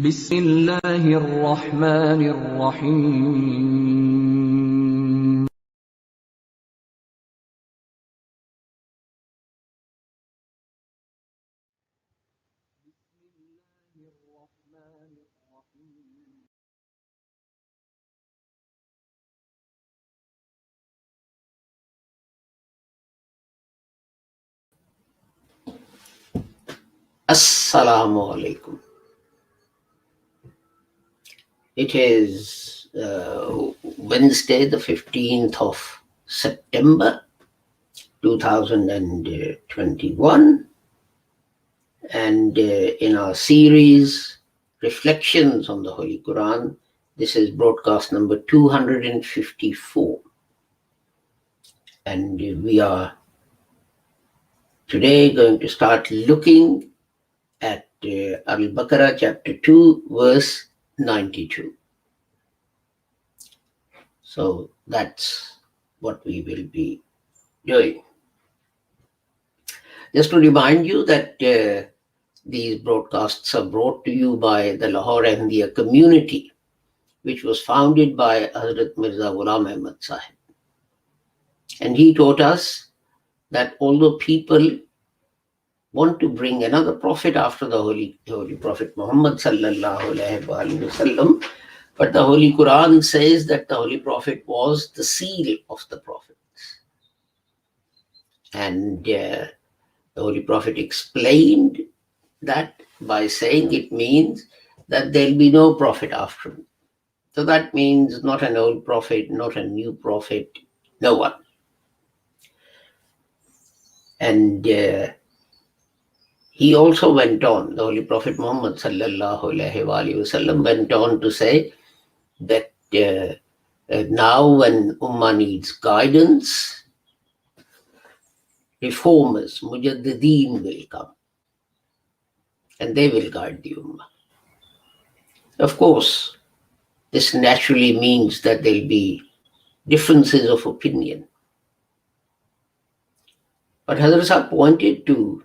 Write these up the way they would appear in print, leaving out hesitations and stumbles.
بسم الله الرحمن الرحيم Assalamu alaikum. It is Wednesday, the 15th of September 2021, and in our series Reflections on the Holy Quran, this is broadcast number 254. And we are today going to start looking at Al-Baqarah chapter 2, verse 92. So that's what we will be doing. Just to remind you that these broadcasts are brought to you by the Lahore Ahmadiyya community, which was founded by Hazrat Mirza Ghulam Ahmad Sahib. And he taught us that although people want to bring another prophet after the Holy Prophet Muhammad sallallahu alaihi wasallam, but the Holy Quran says that the Holy Prophet was the seal of the prophets. And the Holy Prophet explained that by saying it means that there'll be no prophet after him. So that means not an old prophet, not a new prophet, no one. And he also went on, the Holy Prophet Muhammad sallallahu alaihi wasallam went on to say that now when Ummah needs guidance, reformers, Mujaddideen will come and they will guide the Ummah. Of course, this naturally means that there'll be differences of opinion. But Hazrat Sahib pointed to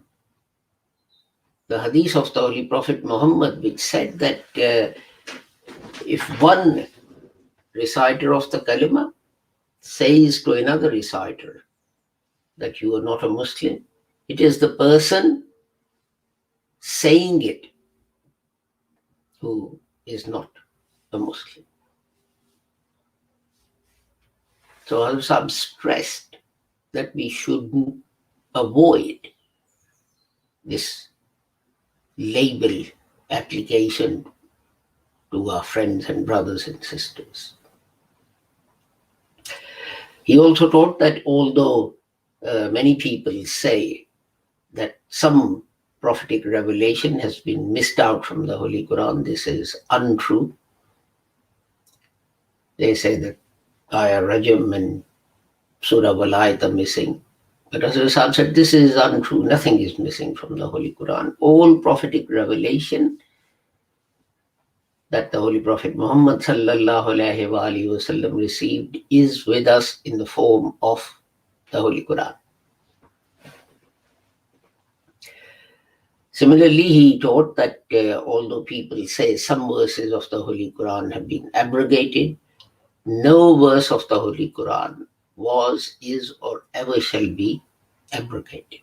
the hadith of the Holy Prophet Muhammad, which said that if one reciter of the kalima says to another reciter that you are not a Muslim, it is the person saying it who is not a Muslim. So Hazrat Sahib stressed that we shouldn't avoid this label application to our friends and brothers and sisters. He also taught that although many people say that some prophetic revelation has been missed out from the Holy Quran, this is untrue. They say that Ayah Rajam and Surah Walayat are missing. But as Rasul said, this is untrue. Nothing is missing from the Holy Quran. All prophetic revelation that the Holy Prophet Muhammad sallallahu alaihi wasallam received is with us in the form of the Holy Quran. Similarly, he taught that although people say some verses of the Holy Quran have been abrogated, no verse of the Holy Quran was, is, or ever shall be abrogated.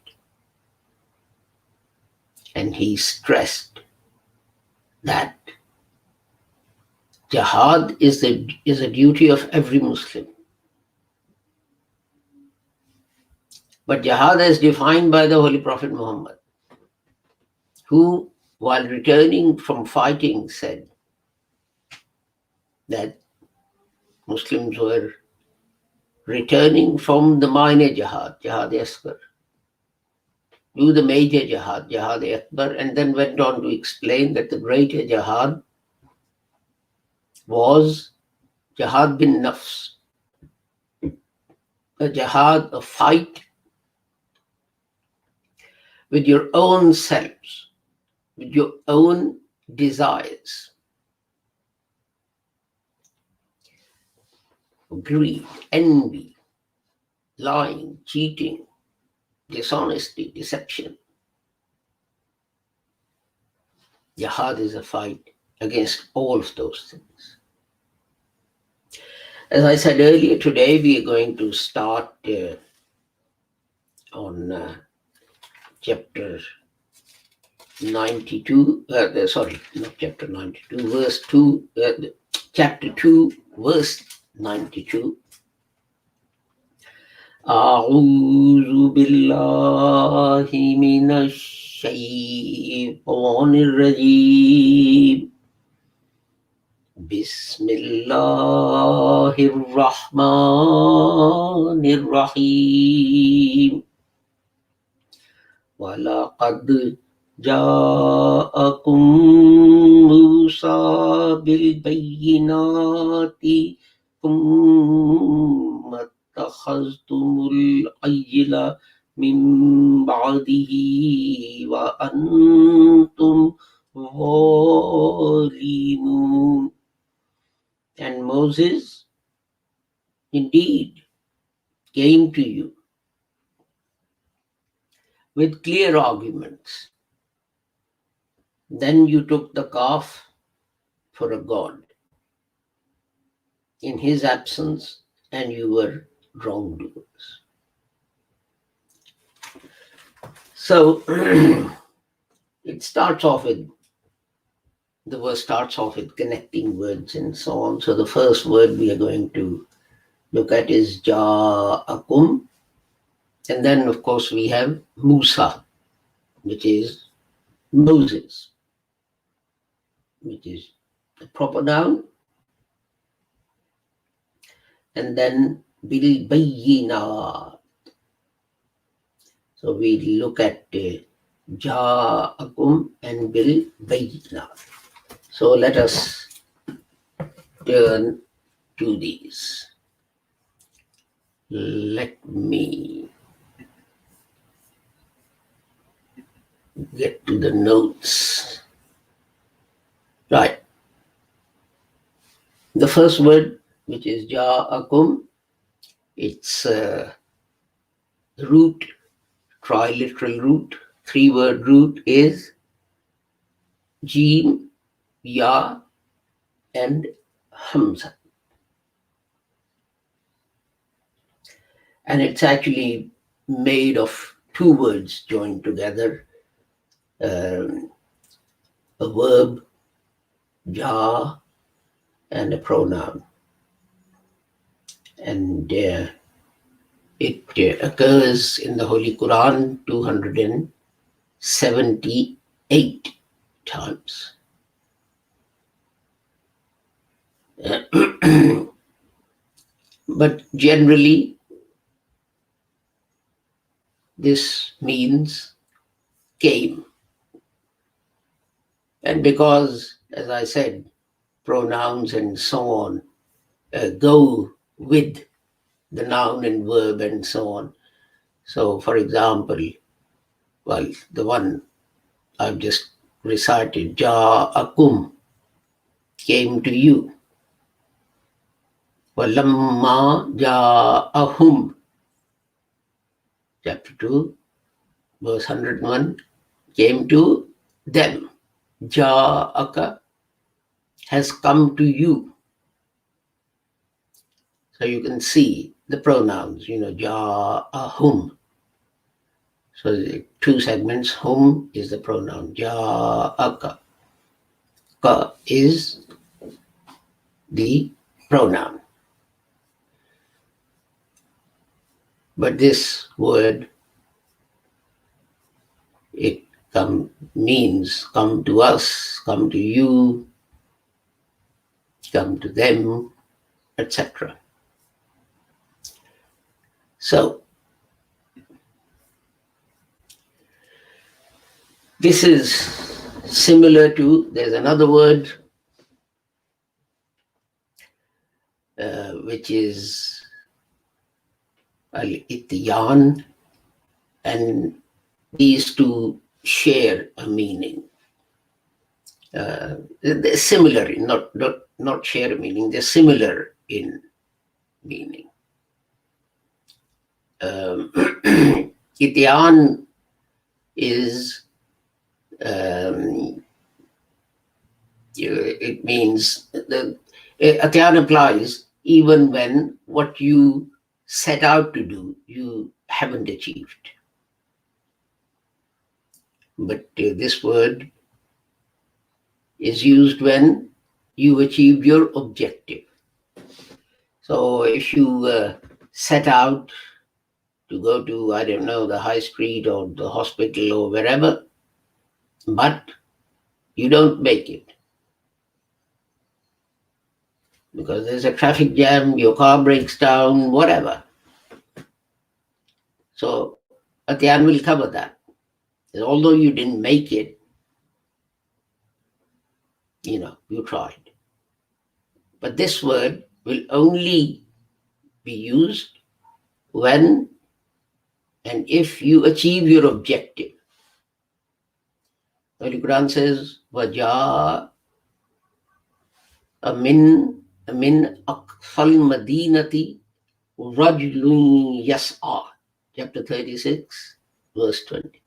And he stressed that jihad is a duty of every Muslim. But jihad is defined by the Holy Prophet Muhammad, who, while returning from fighting, said that Muslims were returning from the minor jihad, Jihad Asghar, to the major jihad, Jihad Akbar, and then went on to explain that the greater jihad was Jihad bin Nafs, a jihad, a fight with your own selves, with your own desires, greed, envy, lying, cheating, dishonesty, deception. Jihad is a fight against all of those things. As I said earlier, today we are going to start on chapter 92, sorry, not chapter 92, verse 2, chapter 2, verse 92. أعوذ بالله من الشيطان الرجيم بسم الله الرحمن الرحيم ولقد جاءكم موسى بالبينات ثم اتخذتم العجل من بعده وأنتم ظالمون. And Moses indeed came to you with clear arguments. Then you took the calf for a god in his absence, and you were wrongdoers. So it starts off with, the verse starts off with connecting words and so on. So the first word we are going to look at is Ja'akum. And then, of course, we have Musa, which is Moses, which is the proper noun. And then Bil Bayyinat. So we look at Ja'akum and Bil Bayyinat. So let us turn to these. Let me get to the notes. Right. The first word, which is Ja'akum, it's root, triliteral root, 3-word root is Jim, Ya, and Hamza. And it's actually made of 2 words joined together. A verb, Ja, and a pronoun. And it occurs in the Holy Quran 278 times. But generally, this means came. And because, as I said, pronouns and so on go with the noun and verb and so on. So, for example, well, the one I've just recited, Ja'akum, came to you. Walamma ja'ahum, chapter 2, verse 101, came to them. Ja'aka has come to you. So you can see the pronouns, ja'ahum. So the 2 segments, hum is the pronoun, ja'aka. Ka is the pronoun. But this word, it means come to us, come to you, come to them, etc. So, this is similar to, there's another word which is al-ityan, and these 2 share a meaning. They're similar, not share a meaning, they're similar in meaning. Ityan is It means the Atyan applies even when what you set out to do you haven't achieved. But this word is used when you achieved your objective. So if you set out to go to, I don't know, the high street or the hospital or wherever, but you don't make it because there's a traffic jam, your car breaks down, whatever. So Atyan will cover that. Although you didn't make it, you tried. But this word will only be used when and if you achieve your objective. The Holy Quran says, وَجَاءَ مِنْ أَقْصَى الْمَدِينَةِ رَجُلٌ يَسْعَى. Chapter 36, verse 20.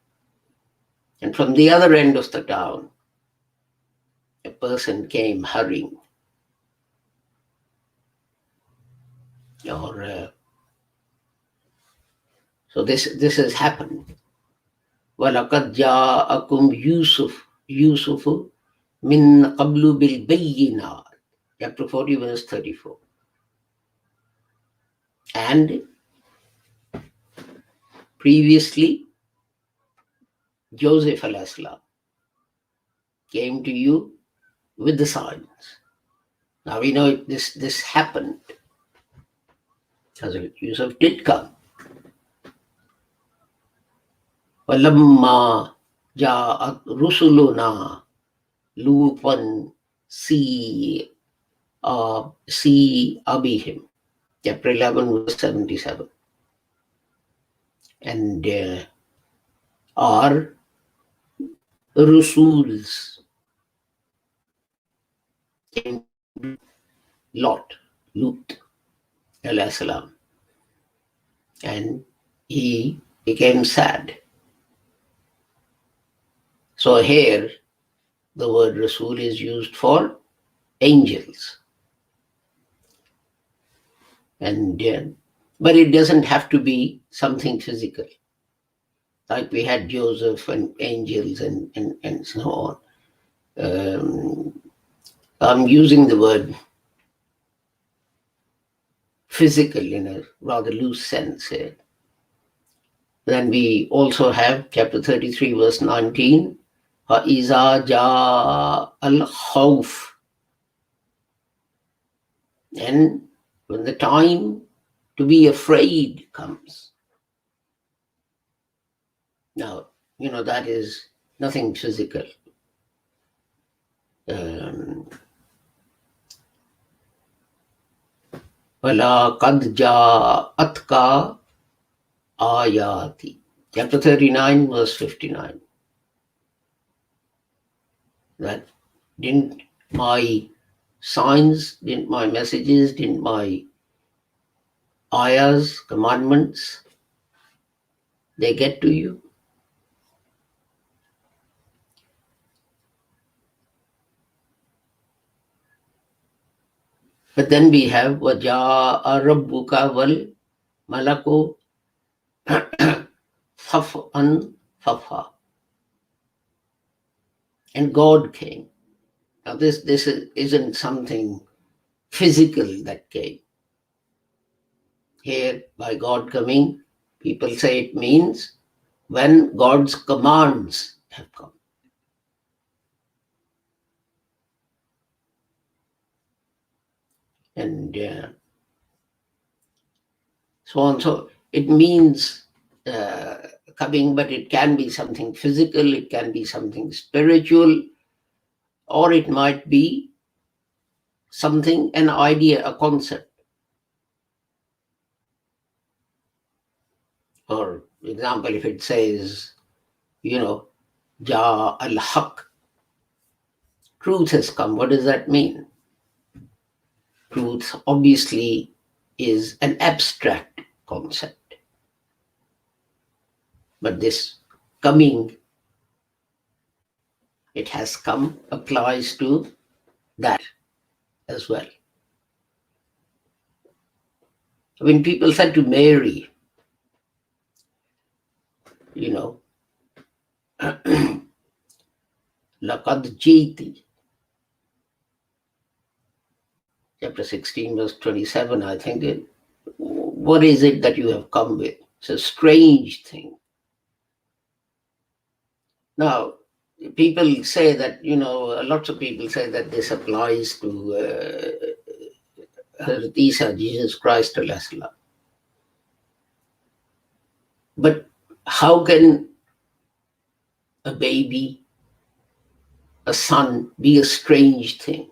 And from the other end of the town, a person came hurrying. So this has happened. وَلَقَدْ جَاءَكُمْ يُوسُفُ مِنْ قَبْلُ بِالْبَيِّنَاتِ. Chapter 40, verse 34. And previously, Joseph al-Islam came to you with the signs. Now we know this happened. Hazrat Yusuf did come. وَلَمَّا جَاءَتْ رُسُلُنَا لُوطًا سِيءَ بِهِمْ. Chapter 11, verse 77. And our Rusuls came Lut alayhi salam, and he became sad. So here the word Rasul is used for angels. And but it doesn't have to be something physical. Like we had Joseph and angels and so on. I'm using the word physical in a rather loose sense here. Then we also have chapter 33, verse 19. فَإِذَا جَاءَ الْخَوْفُ. And when the time to be afraid comes. Now, that is nothing physical. وَلَقَدْ جَاءَتْكَ آيَاتِي. Chapter 39, verse 59. That didn't my signs, didn't my messages, didn't my ayahs, commandments, they get to you? But then we have وَجَاءَ رَبُّكَ وَالْمَلَكُ صَفًّا صَفًّا. And God came. Now this isn't something physical that came. Here, by God coming, people say it means when God's commands have come. And so on. So it means coming, but it can be something physical, it can be something spiritual, or it might be something, an idea, a concept. For example, if it says, Ja al-Haq, truth has come, what does that mean? Truth obviously is an abstract concept. But this coming, it has come, applies to as well. When people said to Mary, Laqad jiti, chapter 16, verse 27, I think, what is it that you have come with? It's a strange thing. Now, people say that, lots of people say that this applies to Hazrat Isa, Jesus Christ, alayhi. But how can a baby, a son, be a strange thing?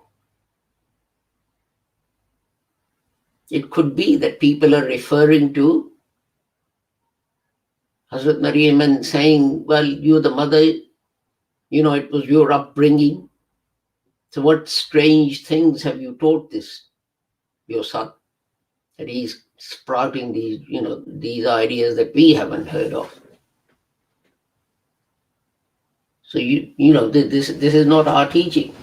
It could be that people are referring to Hazrat Maryam and saying, well, you're the mother, it was your upbringing. So what strange things have you taught your son? That he's sprouting these ideas that we haven't heard of. So this is not our teaching.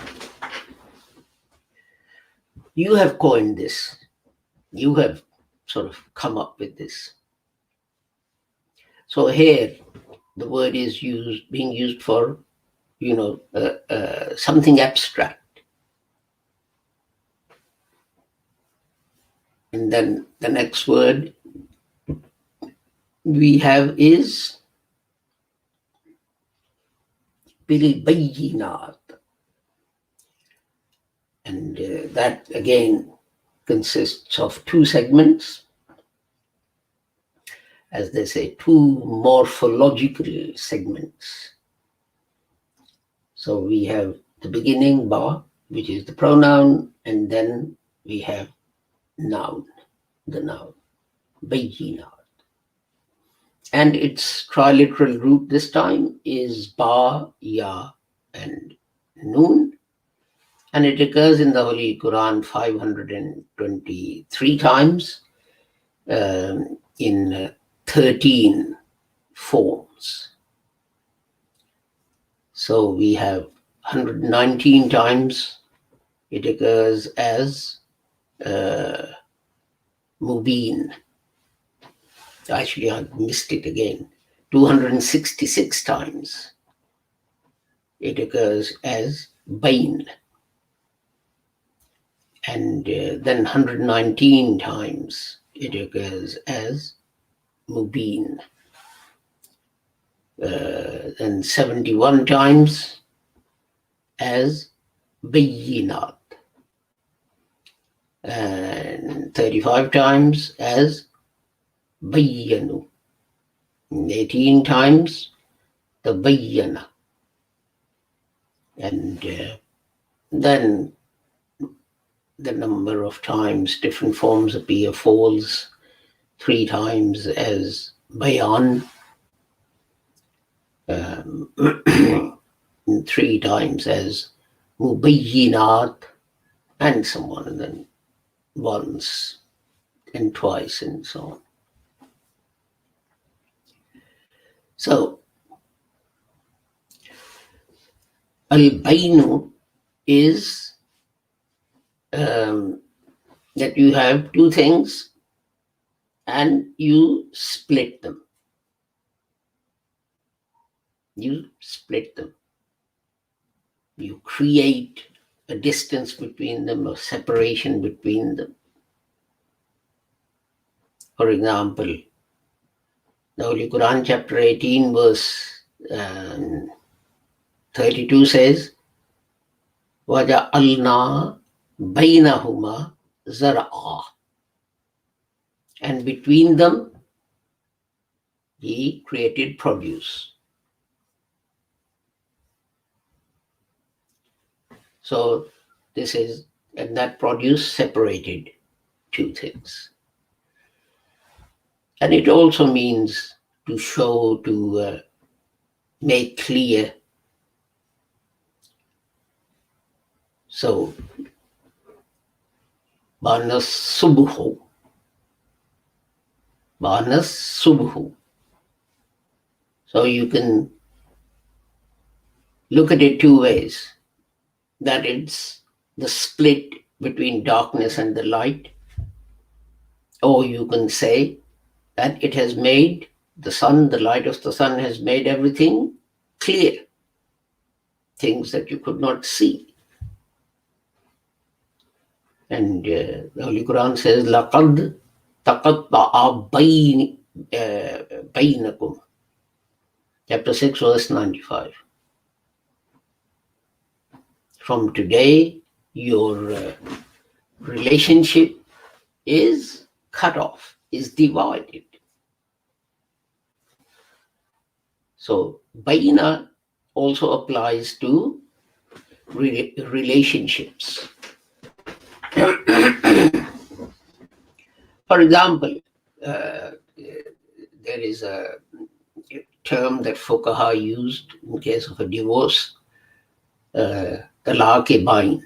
You have coined this. You have sort of come up with this. So here, the word is being used for, something abstract. And then the next word we have is bil-bayyinat. And that again consists of two segments. As they say, two morphological segments. So we have the beginning, ba, which is the pronoun, and then we have noun, the noun, bayyinat. And its triliteral root this time is ba, ya, and noon. And it occurs in the Holy Quran 523 times in 13 forms. So we have 119 times it occurs as mubin. Actually, I missed it again. 266 times it occurs as bain. And then 119 times it occurs as mubin. Then 71 times as bayyinat. And 35 times as bayyanu. 18 times the bayyana. And then the number of times different forms appear falls 3 times as bayan, 3 times as mubayyinat, and so on, and then once and twice and so on. So al-bainu is that you have two things and you split them. You split them. You create a distance between them, a separation between them. For example, the Holy Quran chapter 18 verse 32 says, وَجَعَلْنَا بَيْنَهُمَا زَرْعًا. And between them, he created produce. So this is, and that produce separated two things. And it also means to show, to make clear. So, Banas Subhu. Banas Subhu. So you can look at it two ways. That it's the split between darkness and the light. Or you can say that it has made the sun, the light of the sun has made everything clear, things that you could not see. And the Holy Quran says, لَقَدْ تَقَطَّعَ بَيْنَكُمْ. Chapter 6, verse 95. From today, your relationship is cut off, is divided. So, Baina also applies to relationships. For example, there is a term that Fuqaha used in case of a divorce, talaq-e-bain.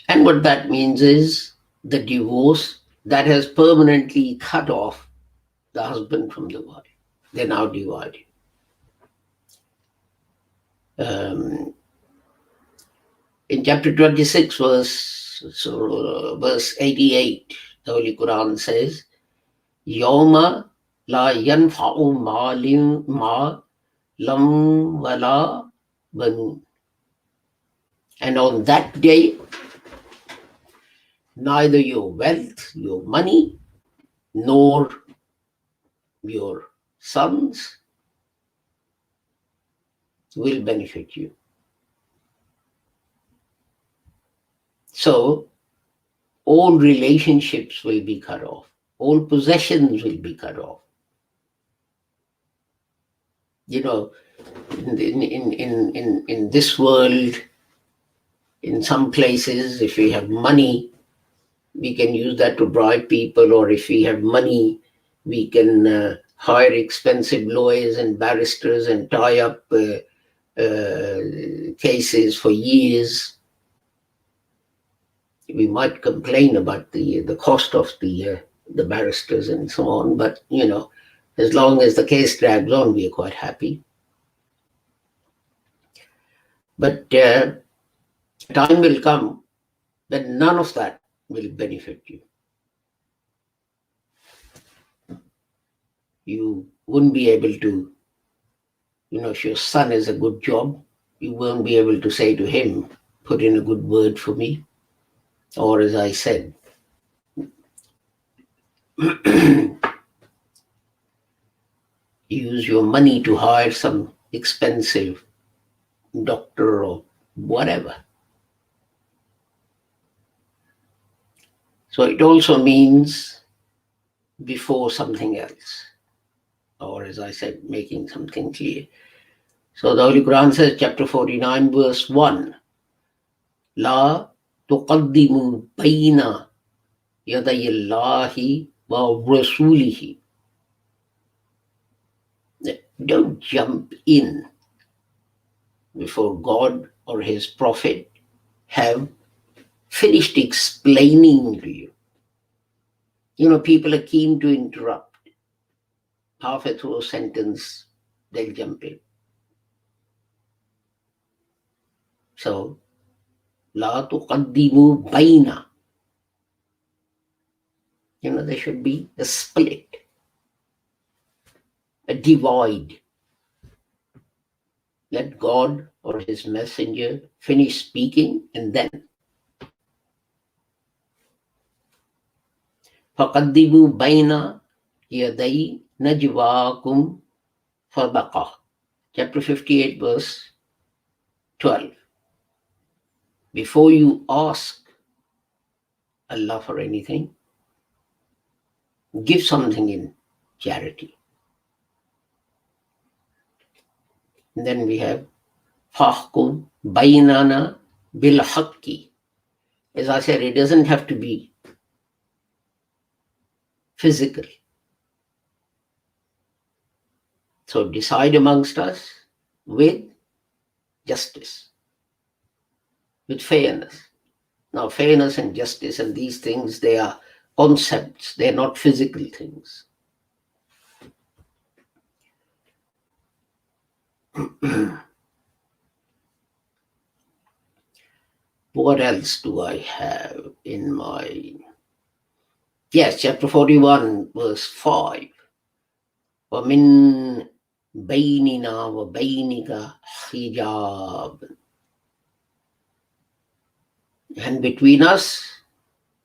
And what that means is the divorce that has permanently cut off the husband from the wife. They're now divided. In chapter 26, verse 88, the Holy Quran says, Yawma la yanfa'u lam wala banun. And on that day, neither your wealth, your money, nor your sons will benefit you. So, all relationships will be cut off. All possessions will be cut off. You know, in this world, in some places, if we have money, we can use that to bribe people, or if we have money, we can hire expensive lawyers and barristers and tie up cases for years. We might complain about the cost of the barristers and so on, but as long as the case drags on, we are quite happy. But time will come when none of that will benefit you. You wouldn't be able to, if your son has a good job, you won't be able to say to him, put in a good word for me. Or as I said, use your money to hire some expensive doctor or whatever. So it also means before something else, or as I said, making something clear. So the Holy Quran says, chapter 49, verse 1, La tuqaddimu bayna yaday Allahi wa rasulihi. Don't jump in before God or His Prophet have finished explaining to you. People are keen to interrupt. Halfway through a sentence, they'll jump in. So, La tuqaddimu bayna. There should be a split, a divide. Let God or His messenger finish speaking, and then فَقَدِّمُوا بَيْنَ يَدَيْ نَجْوَاكُمْ صَدَقَةً. Chapter 58, verse 12. Before you ask Allah for anything, give something in charity. And then we have فَحْكُمْ بَيْنَنَا بِالْحَقِّ. As I said, it doesn't have to be physical. So decide amongst us with justice, with fairness. Now, fairness and justice and these things, they are concepts, they're not physical things. What else do I have in my... Yes, chapter 41, verse 5. وَمِن بَيْنِنَا وَبَيْنِكَ حِجَابٌ. And between us,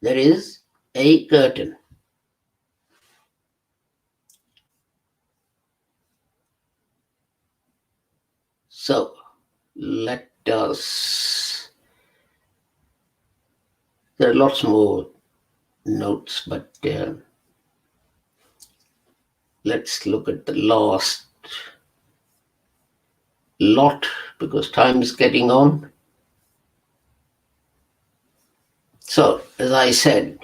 there is a curtain. So, let us... There are lots more notes, but let's look at the last lot, because time is getting on. So, as I said,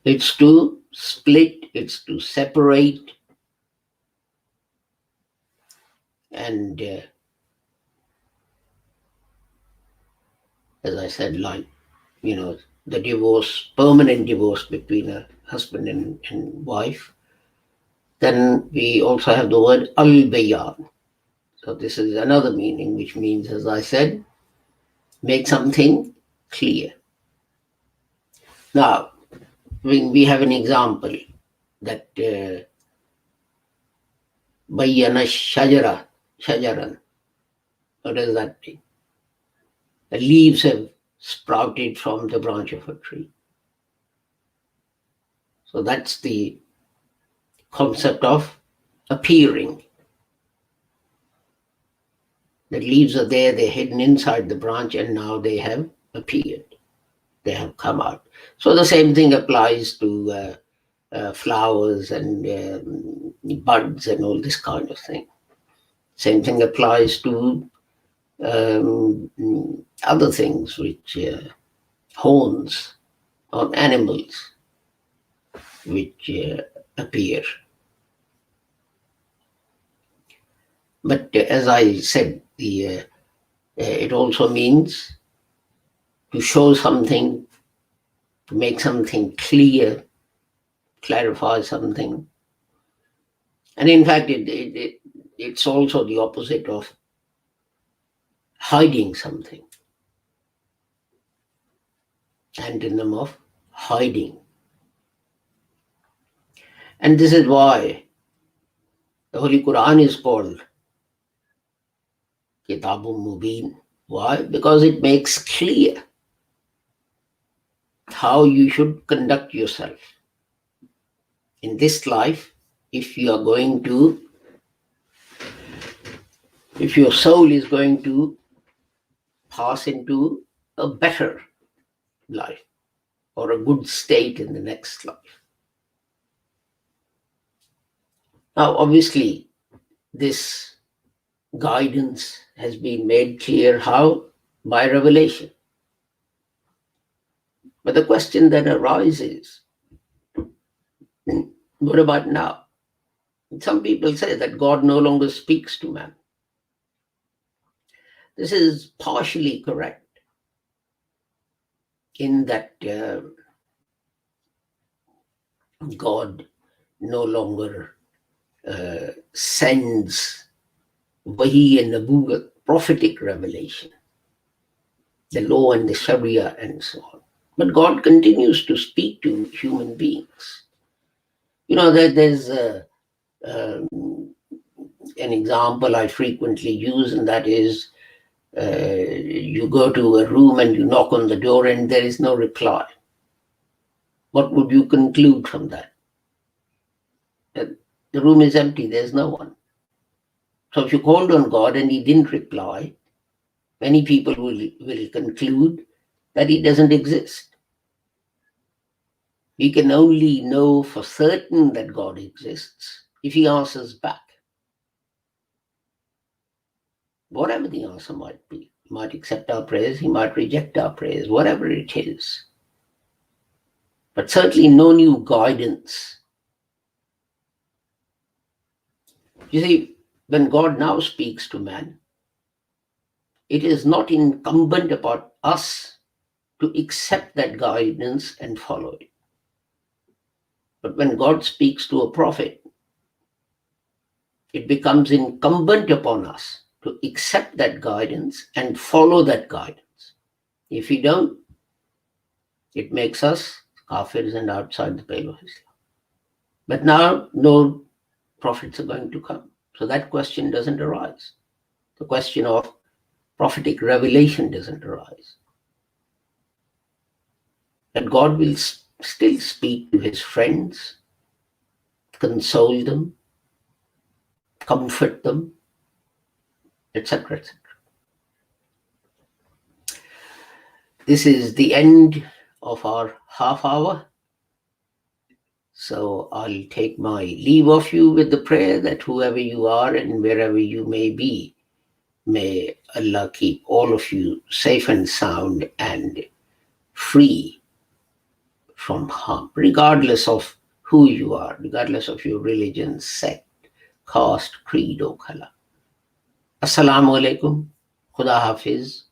it's to split, it's to separate, and as I said, like, the divorce, permanent divorce between a husband and wife. Then we also have the word al-bayan. So this is another meaning, which means, as I said, make something clear. Now, we have an example that bayyana shajaran. What does that mean? The leaves have sprouted from the branch of a tree. So that's the concept of appearing. The leaves are there, they're hidden inside the branch, and now they have appeared. They have come out. So the same thing applies to flowers and buds and all this kind of thing. Same thing applies to other things, which horns on animals, which appear. But as I said, it also means to show something, to make something clear, clarify something. And in fact, it's also the opposite of hiding something. Antonym of hiding. And this is why the Holy Quran is called Kitabun Mubin. Why? Because it makes clear how you should conduct yourself in this life. If you are going to, if your soul is going to pass into a better life or a good state in the next life. Now, obviously, this guidance has been made clear. How? By revelation. But the question then arises, what about now? Some people say that God no longer speaks to man. This is partially correct in that God no longer sends wahi and nabuwwat, prophetic revelation, the law and the sharia and so on. But God continues to speak to human beings. There's an example I frequently use, and that is you go to a room and you knock on the door and there is no reply. What would you conclude from that? The room is empty, there's no one. So if you called on God and he didn't reply, many people will conclude that he doesn't exist. We can only know for certain that God exists if he answers back. Whatever the answer might be. He might accept our prayers, he might reject our prayers, whatever it is. But certainly no new guidance. You see, when God now speaks to man, it is not incumbent upon us to accept that guidance and follow it. But when God speaks to a prophet, it becomes incumbent upon us to accept that guidance and follow that guidance. If we don't, it makes us kafirs and outside the pale of Islam. But now no prophets are going to come. So that question doesn't arise. The question of prophetic revelation doesn't arise. But God will still speak to his friends, console them, comfort them, etc., etc. This is the end of our half hour. So I'll take my leave of you with the prayer that whoever you are and wherever you may be, may Allah keep all of you safe and sound and free from harm, regardless of who you are, regardless of your religion, sect, caste, creed, or color. Assalamu alaikum. Khuda Hafiz.